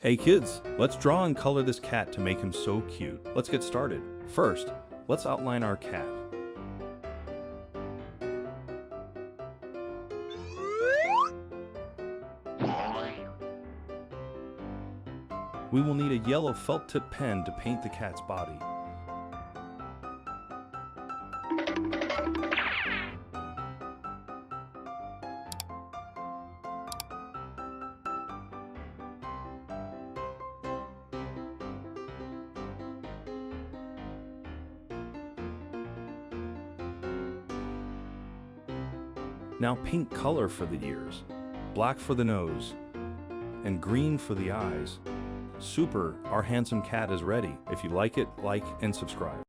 Hey kids, let's draw and color this cat to make him so cute. Let's get started. First, let's outline our cat. We will need a yellow felt tip pen to paint the cat's body. Now paint color for the ears, black for the nose, and green for the eyes. Super, our handsome cat is ready. If you like it, like and subscribe.